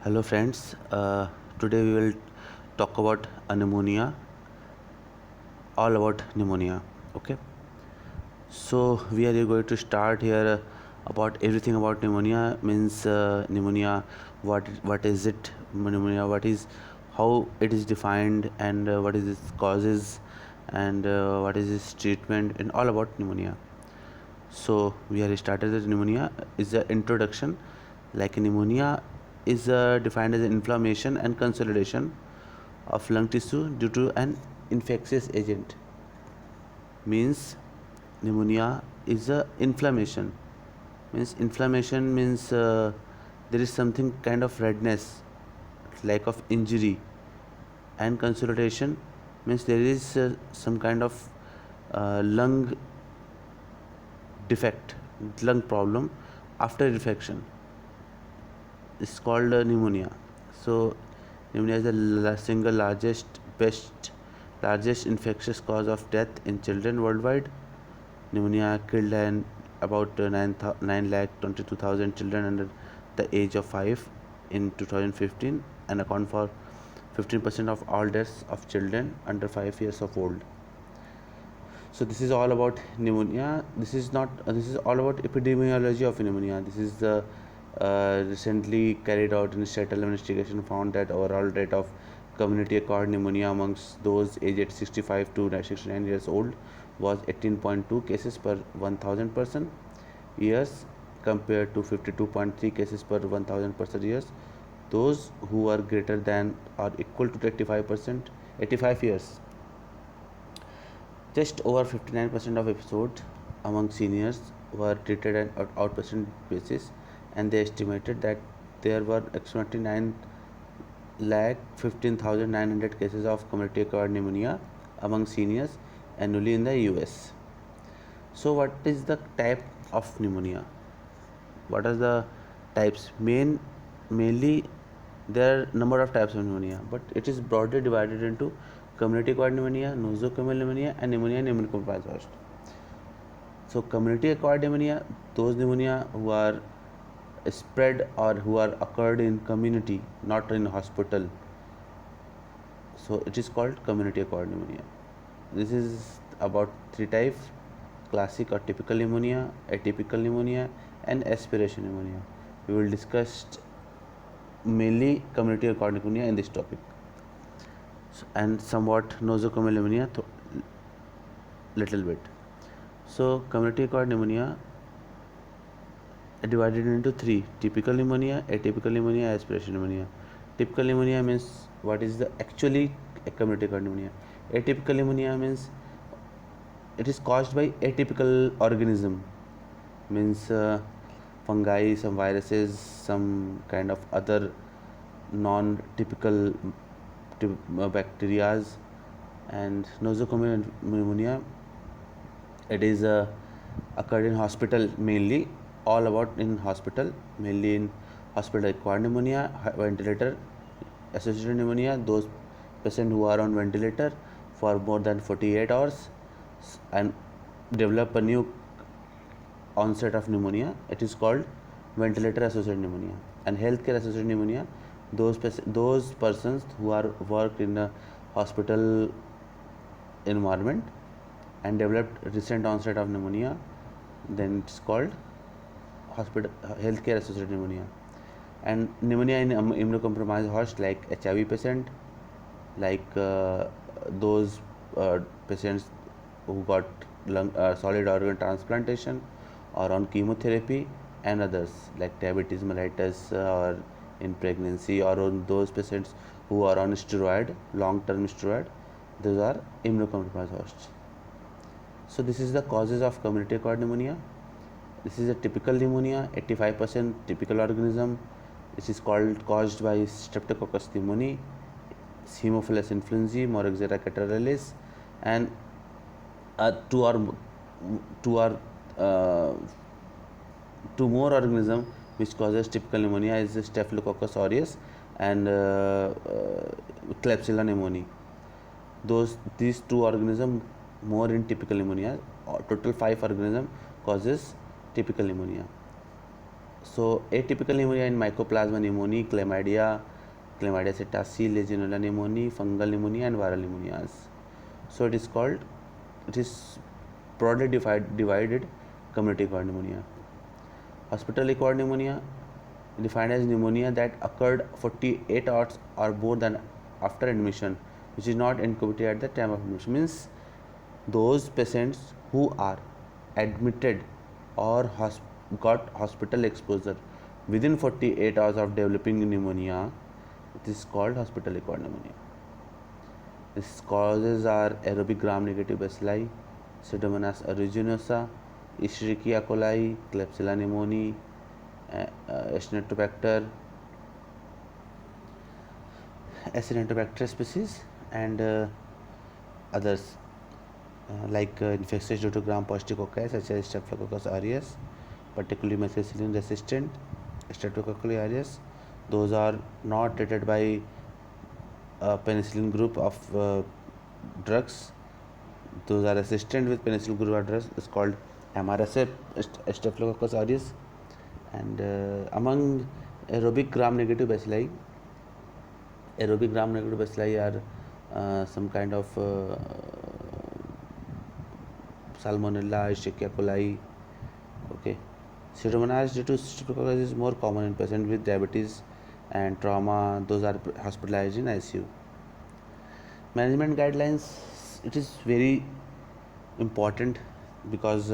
Hello friends, today we will talk about pneumonia, all about pneumonia. Okay, so we are going to start here about everything about pneumonia. Means pneumonia, what is it? Pneumonia, what is, how it is defined, and what is its causes, and what is its treatment, and all about pneumonia. So we are started with pneumonia is the introduction. Like pneumonia is defined as an inflammation and consolidation of lung tissue due to an infectious agent. Means pneumonia is a inflammation. Means inflammation means there is something kind of redness, like of injury, and consolidation means there is some kind of lung defect, lung problem after infection. It's called pneumonia. So pneumonia is the single largest infectious cause of death in children worldwide. Pneumonia killed about 9 lakh 22,000 children under the age of 5 in 2015 and account for 15% of all deaths of children under 5 years of old. So this is all about pneumonia. This is not. This is all about epidemiology of pneumonia. This is the recently carried out in Seattle investigation found that overall rate of community-acquired pneumonia amongst those aged 65 to 69 years old was 18.2 cases per 1,000 person years compared to 52.3 cases per 1,000 person years. Those who are greater than or equal to 85 years, just over 59% of episodes among seniors were treated on outpatient basis, and they estimated that there were approximately 9 lakh 15,900 cases of community-acquired pneumonia among seniors annually in the US. So, what is the type of pneumonia? What are the types? Mainly, there are number of types of pneumonia, but it is broadly divided into community-acquired pneumonia, nosocomial pneumonia, and pneumonia in immunocompromised host. So, community-acquired pneumonia, those pneumonia who are spread or who are occurred in community, not in hospital. So, it is called community-acquired pneumonia. This is about three types: classic or typical pneumonia, atypical pneumonia, and aspiration pneumonia. We will discuss mainly community-acquired pneumonia in this topic, and somewhat nosocomial pneumonia little bit. So community-acquired pneumonia divided into three: typical pneumonia, atypical pneumonia, aspiration pneumonia. Typical pneumonia means what is the actually a community-acquired pneumonia. Atypical pneumonia means it is caused by atypical organism, means fungi, some viruses, some kind of other non-typical bacteria. And nosocomial pneumonia, it is occurred in hospital mainly, all about in hospital, mainly in hospital acquired pneumonia, ventilator associated pneumonia, those patients who are on ventilator for more than 48 hours and develop a new onset of pneumonia, it is called ventilator associated pneumonia. And healthcare associated pneumonia, those persons who are worked in a hospital environment and developed recent onset of pneumonia, then it's called hospital healthcare associated pneumonia. And pneumonia in immunocompromised host, like HIV patient, like those patients who got solid organ transplantation or on chemotherapy, and others like diabetes mellitus or in pregnancy, or on those patients who are on steroid, long-term steroid, those are immunocompromised hosts. So this is the causes of community-acquired pneumonia. This is a typical pneumonia, 85% typical organism. This is caused by Streptococcus pneumoniae, Haemophilus influenzae, Moraxella catarrhalis, and two more organism which causes typical pneumonia is Staphylococcus aureus and Klebsiella pneumoniae. These two organisms more in typical pneumonia. Total 5 organism causes typical pneumonia. So atypical pneumonia in Mycoplasma pneumoniae, Chlamydia psittaci, Legionella pneumoniae, fungal pneumonia, and viral pneumonias. So it is broadly divided community acquired pneumonia. Hospital acquired pneumonia, defined as pneumonia that occurred 48 hours or more than after admission, which is not incubated at the time of admission. Means those patients who are admitted or got hospital exposure within 48 hours of developing pneumonia, it is called hospital acquired pneumonia. Its causes are aerobic gram-negative bacilli, Pseudomonas aeruginosa, Escherichia coli, Klebsiella pneumoniae, Acinetobacter species, and others like infectious due to gram-positive cocci such as Staphylococcus aureus, particularly methicillin resistant Streptococcus aureus. Those are not treated by penicillin group of drugs. Those are resistant with penicillin group of drugs. It's called MRSA, Staphylococcus aureus. And among aerobic gram-negative bacilli, are some kind of Salmonella, Escherichia coli. Okay, Pseudomonas due to Streptococcus is more common in patients with diabetes and trauma. Those are hospitalized in ICU. Management guidelines, it is very important because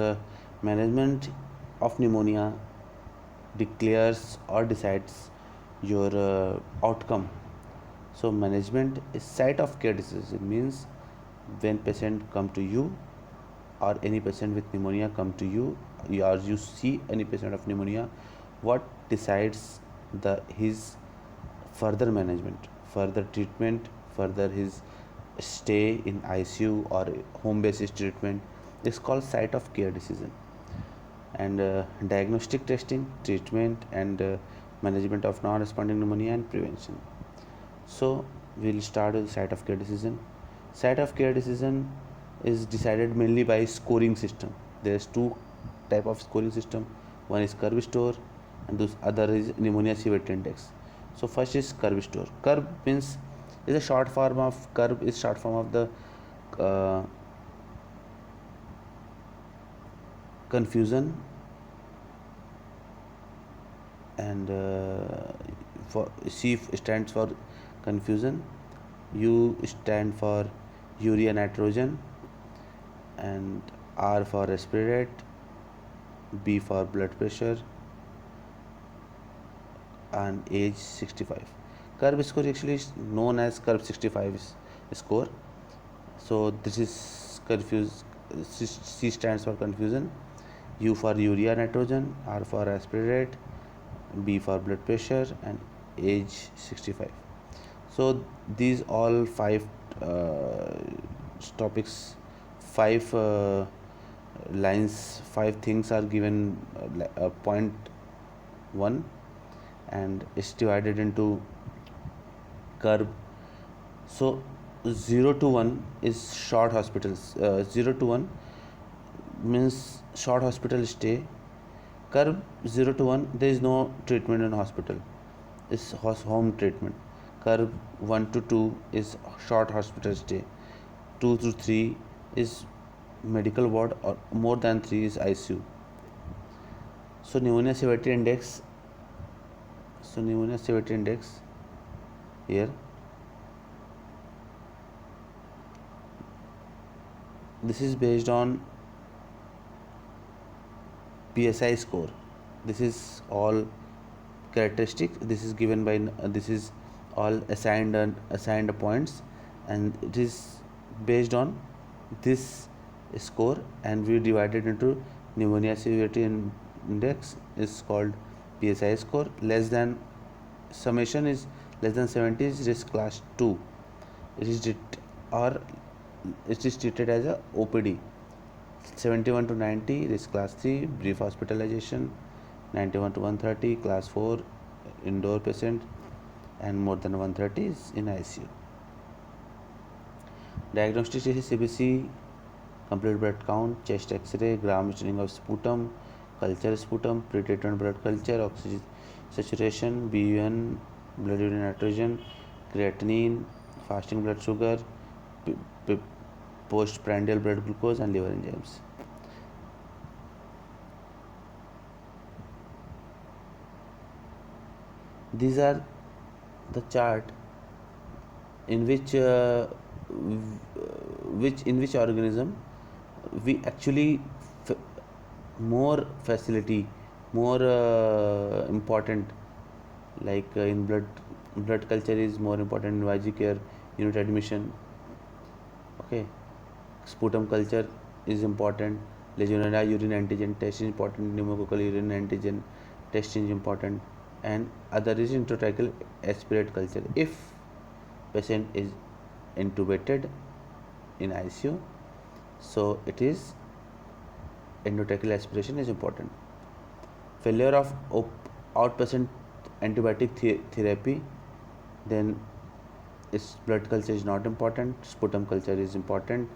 management of pneumonia declares or decides your outcome. So management is site of care decision, means when patient come to you or any patient with pneumonia come to you, or you see any patient of pneumonia, what decides his further management, further treatment, further his stay in ICU or home based treatment is called site of care decision. And diagnostic testing, treatment, and management of non-responding pneumonia and prevention. So we'll start with site of care decision. Site of care decision is decided mainly by scoring system. There's two type of scoring system. One is curve store and the other is pneumonia severity index. So first is curve store. Curve means is a short form of the confusion, and for C stands for confusion, U stand for urea nitrogen, and R for respirate, B for blood pressure, and age 65. Curve score actually is known as curve 65 score. So this is confused. C stands for confusion, U for urea nitrogen, R for respirate, B for blood pressure, and age 65. So these all five topics, five lines, five things are given point 1, and it's divided into curve. So 0 to 1 is short hospitals. 0 to 1 means short hospital stay. Curve 0 to 1, there is no treatment in hospital, it's home treatment. Curve 1 to 2 is short hospital stay. 2 to 3 is medical ward, or more than 3 is ICU. So pneumonia severity index. Here, this is based on PSI score. This is all characteristic. This is given by this is all assigned points, and it is based on this score, and we divided into pneumonia severity index is called PSI score. Less than summation is less than 70 is risk class 2. It is treated as a OPD. 71 to 90 risk class 3, brief hospitalization. 91 to 130 class 4 indoor patient, and more than 130 is in ICU. Diagnostic is CBC, complete blood count, chest X-ray, gram staining of sputum, culture sputum, pre-treatment blood culture, oxygen saturation, BUN, blood urine nitrogen, creatinine, fasting blood sugar, postprandial blood glucose, and liver enzymes. These are the chart in which organism we actually more facility, more important, like in blood culture is more important in YG care unit admission. Okay, sputum culture is important, Legionella urine antigen test is important, pneumococcal urine antigen test is important, and other is intratracheal aspirate culture. If patient is intubated in ICU, so it is endotracheal aspiration is important. Failure of outpatient antibiotic therapy, then its blood culture is not important, sputum culture is important,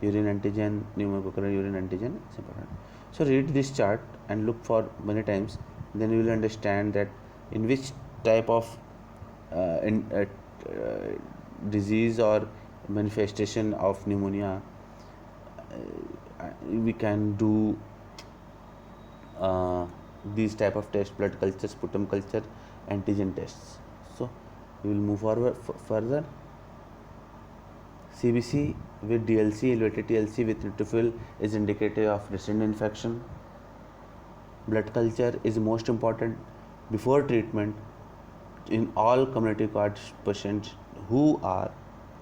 urine antigen, pneumococcal urine antigen is important. So read this chart and look for many times, then you will understand that in which type of disease or manifestation of pneumonia we can do these type of tests: blood culture, sputum culture, antigen tests. So we will move forward further. CBC with DLC, elevated TLC with neutrophil is indicative of recent infection. Blood culture is most important before treatment in all community acquired patients who are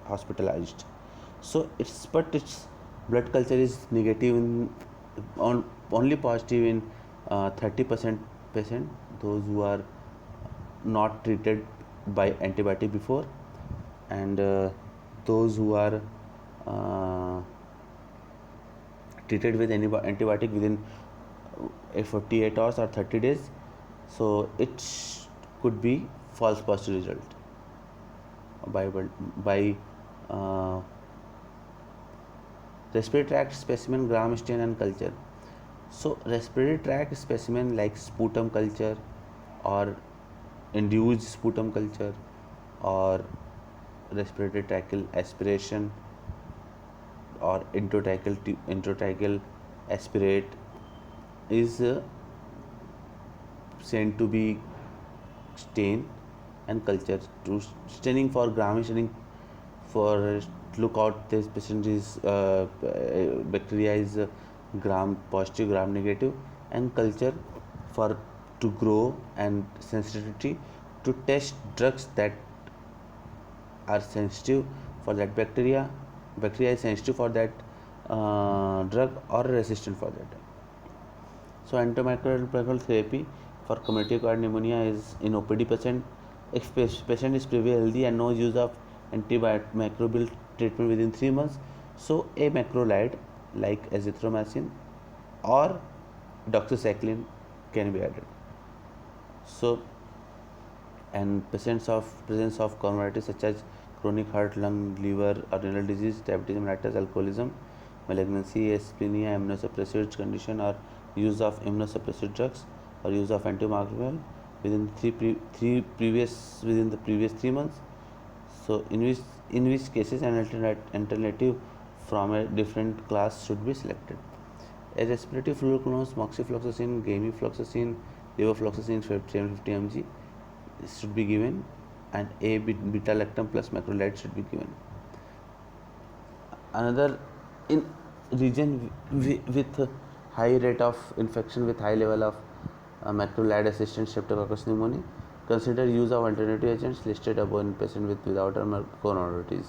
hospitalized. So its blood culture is negative only positive in 30% patient, those who are not treated by antibiotic before, and those who are treated with antibiotic within 48 hours or 30 days. So it could be false positive result by respiratory tract specimen, gram stain and culture. So respiratory tract specimen like sputum culture or induced sputum culture or respiratory tracheal aspiration or intratracheal aspirate is sent to be stain and culture. To staining for gram staining, for look out this patient is bacteria is gram positive, gram negative, and culture for to grow and sensitivity to test drugs that are sensitive for that bacteria is sensitive for that drug or resistant for that. So antimicrobial therapy for community acquired pneumonia is in OPD patient. If patient is previously healthy and no use of antimicrobial treatment within 3 months, so a macrolide like azithromycin or doxycycline can be added. So, and presence of comorbidities such as chronic heart, lung, liver or renal disease, diabetes mellitus, alcoholism, malignancy, asplenia, immunosuppressive condition, or use of immunosuppressive drugs or use of antimicrobial within within the previous 3 months. So in which cases an alternative from a different class should be selected. A respiratory fluoroquinolones, moxifloxacin, gamifloxacin, levofloxacin 750 mg should be given, and a beta-lactam plus macrolide should be given. Another, in region with high rate of infection with high level of macrolide assisted streptococcus pneumoniae, consider use of alternative agents listed above in patient with without comorbidities.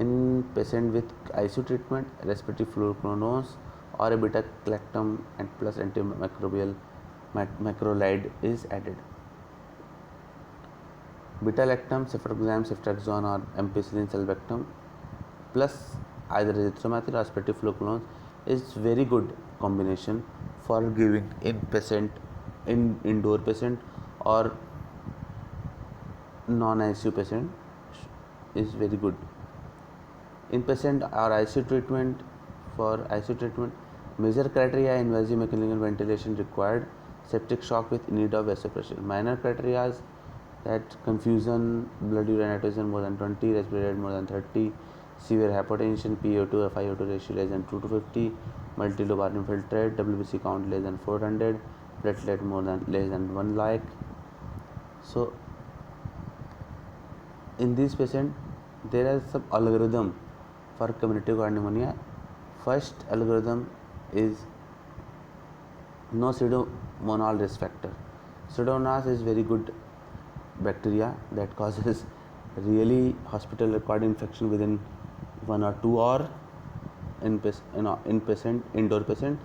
In patient with ICU treatment, respiratory fluoroquinolones or a beta-lactam and plus antimicrobial macrolide is added. Beta-lactam, ceftriaxone, ceftriaxone or ampicillin sulbactam plus either azithromycin or respiratory fluoroquinolones is very good combination for giving in indoor patient or non-ICU patient is very good. In patient or ICU treatment, for ICU treatment, Major criteria: invasive mechanical ventilation required, septic shock with need of vasopressin. Minor criteria: that confusion, blood urine nitrogen more than 20, respiratory more than 30, severe hypertension, PO2 FiO2 ratio less than 2 to 50, multilobar infiltrate, WBC count less than 400, platelet more than less than 1 lakh. So in this patient there are some algorithm for community acquired pneumonia. First algorithm is no pseudomonal risk factor. Pseudomonas is very good bacteria that causes really hospital acquired infection within 1 or 2 hours in patient, indoor patient.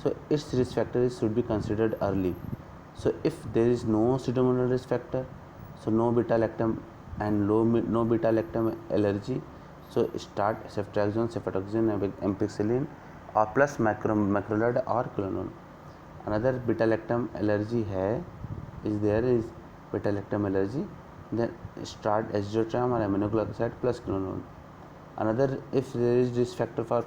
So its risk factor should be considered early. So if there is no pseudomonal risk factor, so no beta lactam and no beta lactam allergy, so start ceftriaxone, cefatoxin, ampicillin or plus macrolide or clonone. Another beta lactam allergy is beta lactam allergy, then start azithromycin or aminoglycoside plus clonone. Another, if there is risk factor for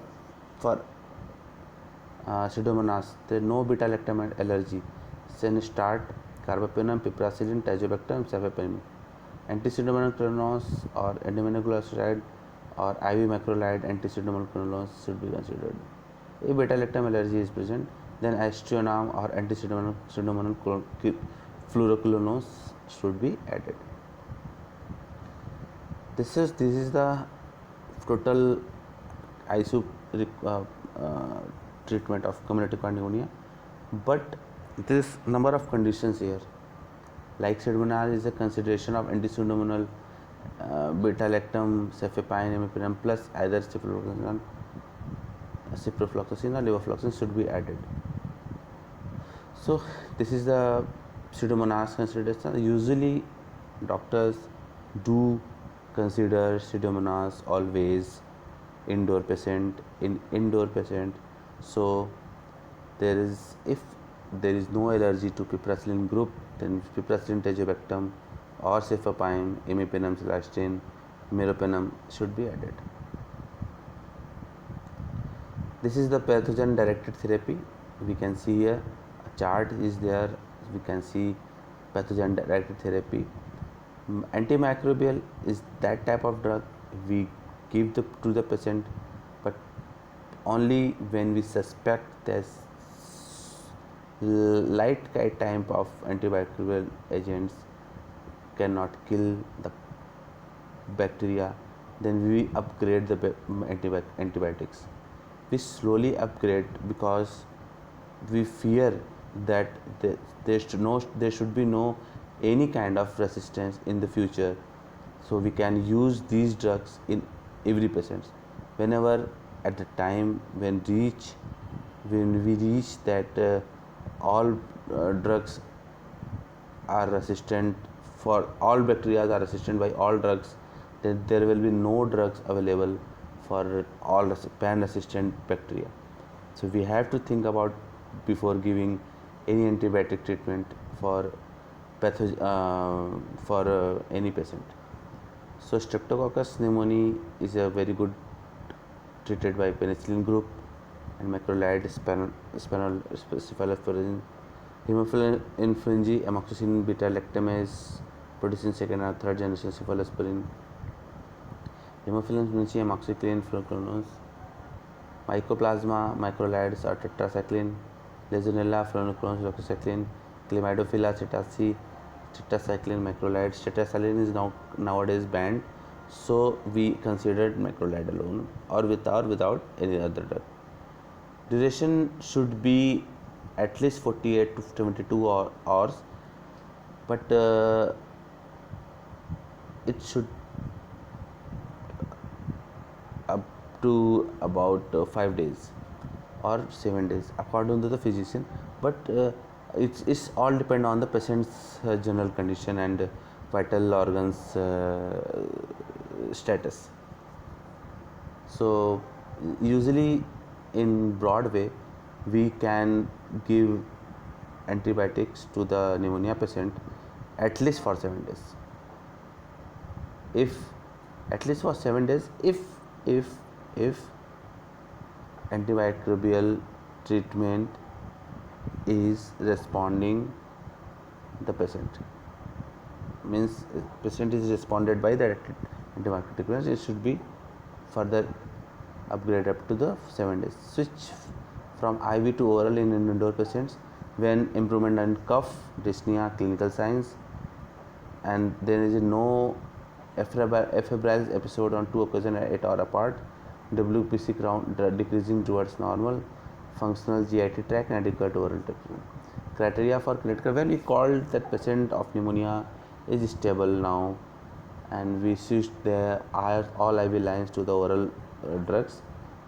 pseudomonas, there is no beta lactam allergy, then start carbapenem, piperacillin, tazobactam, cefepime. Anti-pseudomonal clonals or aminoglycoside or IV macrolide anti-pseudomonal clonals should be considered. If beta lactam allergy is present, then aztreonam or anti-pseudomonal fluoroquinolones should be added. This is the total ICU treatment of community acquired pneumonia, but there is number of conditions here. Like pseudomonal is a consideration of anti-pseudomonal beta lactam, cefepime, imipenem plus either ciprofloxacin or levofloxacin should be added. So this is the pseudomonas consideration. Usually doctors do consider pseudomonas always indoor patient. So if there is no allergy to piperacillin group, then piperacillin, tazobactam or cefepime, imipenem, cilastatin, meropenem should be added. This is the pathogen directed therapy. We can see here a chart is there. We can see pathogen directed therapy. Antimicrobial is that type of drug we give to the patient, but only when we suspect there's light type of antimicrobial agents cannot kill the bacteria, then we upgrade the antibiotics. We slowly upgrade because we fear that there should be no any kind of resistance in the future, so we can use these drugs in every patient whenever at the time when we reach that all drugs are resistant for all bacteria are resistant by all drugs, then there will be no drugs available for all pan resistant bacteria. So we have to think about before giving any antibiotic treatment for any patient. So Streptococcus pneumoniae is a very good treated by penicillin group and macrolide, cephalosporin, Haemophilus influenzae, amoxicillin beta lactamase, producing second or third generation cephalosporin, Haemophilus influenzae, amoxicillin, fluoroquinolones, Mycoplasma, macrolides or tetracycline, Legionella, fluoroquinolones, doxycycline, Chlamydophila, tetracycline, macrolides. Tetracycline is nowadays banned, so we considered macrolide alone or without any other drug. Duration should be at least 48 to 72 hours, but it should up to about 5 days or 7 days according to the physician, but it's all depend on the patient's general condition and vital organs status. So usually in broad way we can give antibiotics to the pneumonia patient at least for 7 days. If at least for 7 days, if antimicrobial treatment is responding the patient. Means patient is responded by the antibiotic treatment, it should be further upgrade up to the 7 days. Switch from IV to oral in indoor patients when improvement in cough, dyspnea, clinical signs, and there is no febrile episode on 2 occasions at 8 hours apart, WPC count decreasing towards normal, functional GIT tract, and adequate oral treatment. Criteria for critical, when we called that patient of pneumonia is stable now, and we switched the all IV lines to the oral drugs.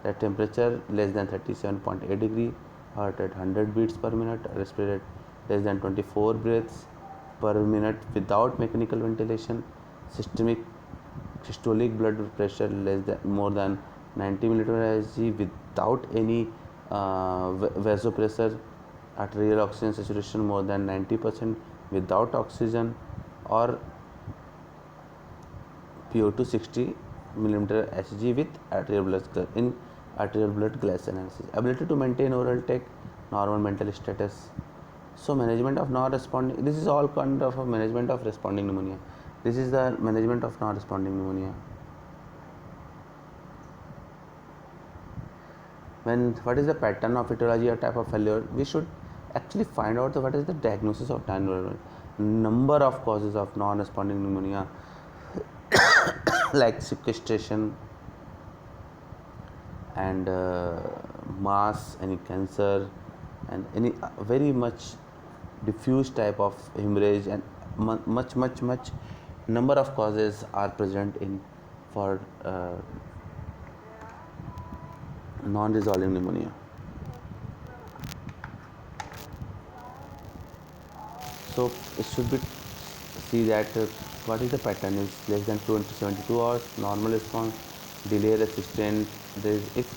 The temperature less than 37.8 degree, heart at 100 beats per minute, respirated less than 24 breaths per minute without mechanical ventilation, systolic blood pressure more than 90 mmHg without any vasopressor, arterial oxygen saturation more than 90% without oxygen, or PO2 60 mmHg with arterial blood gas analysis. Ability to maintain oral tech, normal mental status. So management of non-responding, this is all kind of a management of responding pneumonia. This is the management of non-responding pneumonia. What is the pattern of etiology or type of failure? We should actually find out what is the diagnosis of number of causes of non-responding pneumonia like sequestration and mass, any cancer, and any very much diffuse type of hemorrhage, and much number of causes are present in for non-resolving pneumonia. So it should be see that what is the pattern is less than 72 hours, normal response, delay resistant. If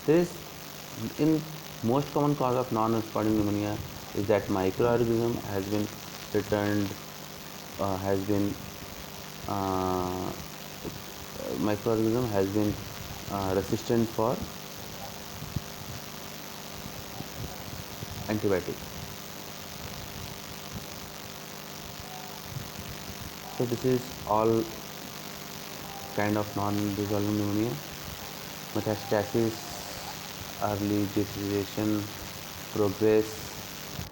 there is in most common cause of non-responding pneumonia is that microorganism has been returned, microorganism has been resistant for antibiotic. So this is all kind of non-resolving pneumonia. Metastasis, early deterioration, progress,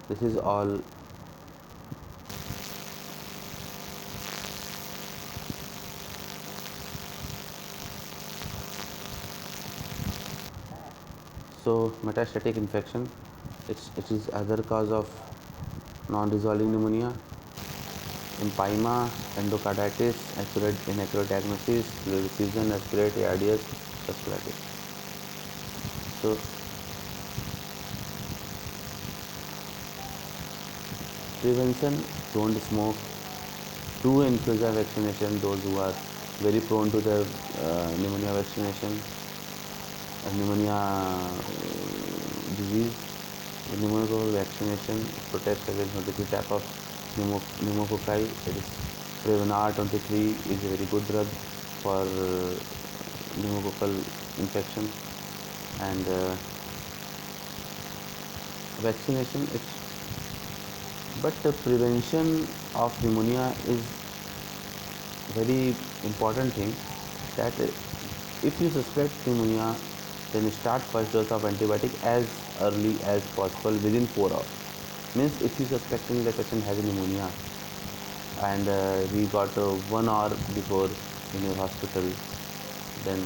this is all so metastatic infection, it is other cause of non-resolving pneumonia. Empyema, endocarditis, inaccurate diagnosis, diffusion, respiratory, ARDS, vasculitis. So prevention: don't smoke, do influenza vaccination, those who are very prone to the pneumonia vaccination, pneumonia disease. Pneumococcal vaccination protects against 23 type of pneumococci. It is Prevnar 23 is a very good drug for pneumococcal infection, and vaccination. But the prevention of pneumonia is very important thing, that if you suspect pneumonia, then start first dose of antibiotic as early as possible within 4 hours. Means if you suspecting the patient has pneumonia and he got 1 hour before in your hospital, then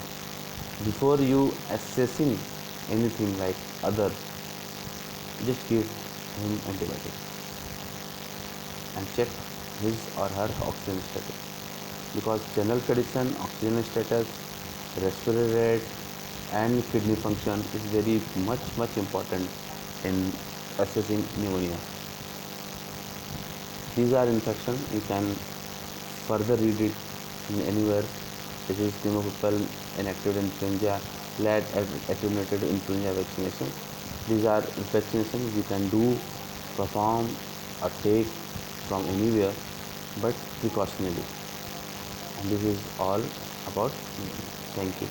before you assessing anything like other, just give him antibiotic and check his or her oxygen status, because general condition, oxygen status, respiratory rate, and kidney function is very much important in assessing pneumonia. These are infections, you can further read it in anywhere. This is pneumococcal inactivated influenza, lead attenuated influenza vaccination. These are vaccinations you can do, perform, or take from anywhere, but precautionally. And this is all about. Thank you.